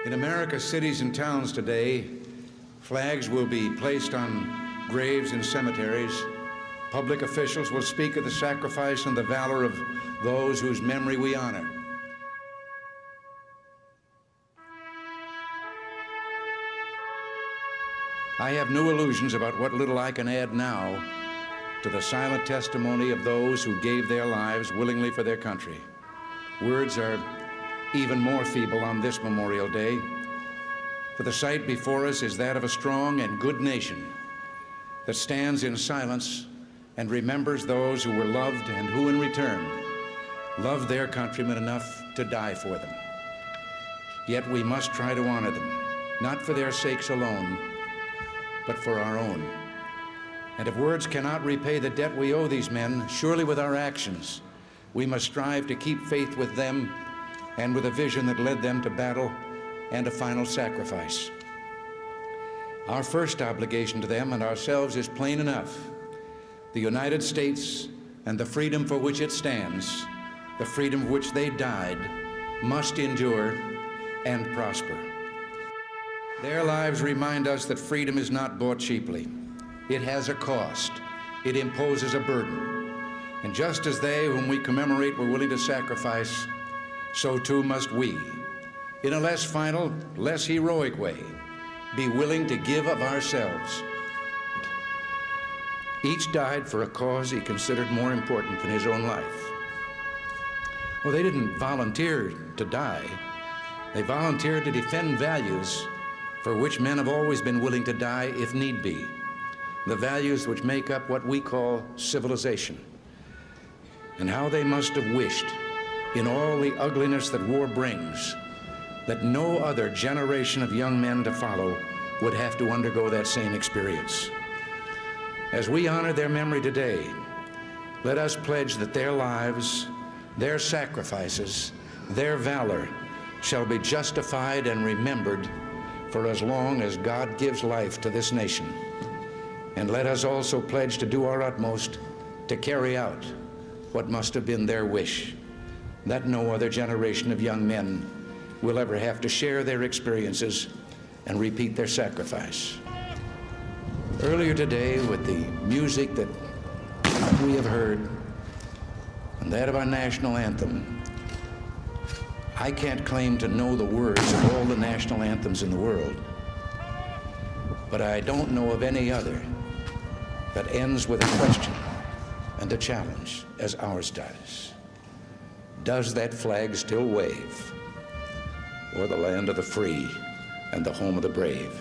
In America's cities and towns today, flags will be placed on graves and cemeteries. Public officials will speak of the sacrifice and the valor of those whose memory we honor. I have no illusions about what little I can add now to the silent testimony of those who gave their lives willingly for their country. Words are even more feeble on this Memorial Day, for the sight before us is that of a strong and good nation that stands in silence and remembers those who were loved and who, in return, loved their countrymen enough to die for them. Yet we must try to honor them, not for their sakes alone, but for our own. And if words cannot repay the debt we owe these men, surely with our actions, we must strive to keep faith with them and with a vision that led them to battle and a final sacrifice. Our first obligation to them and ourselves is plain enough. The United States and the freedom for which it stands, the freedom for which they died, must endure and prosper. Their lives remind us that freedom is not bought cheaply. It has a cost. It imposes a burden. And just as they whom we commemorate were willing to sacrifice, so too must we, in a less final, less heroic way, be willing to give of ourselves. Each died for a cause he considered more important than his own life. Well, they didn't volunteer to die. They volunteered to defend values for which men have always been willing to die if need be, the values which make up what we call civilization. And how they must have wished, in all the ugliness that war brings, that no other generation of young men to follow would have to undergo that same experience. As we honor their memory today, let us pledge that their lives, their sacrifices, their valor shall be justified and remembered for as long as God gives life to this nation. And let us also pledge to do our utmost to carry out what must have been their wish, that no other generation of young men will ever have to share their experiences and repeat their sacrifice. Earlier today, with the music that we have heard and that of our national anthem, I can't claim to know the words of all the national anthems in the world, but I don't know of any other that ends with a question and a challenge as ours does. Does that flag still wave o'er the land of the free and the home of the brave?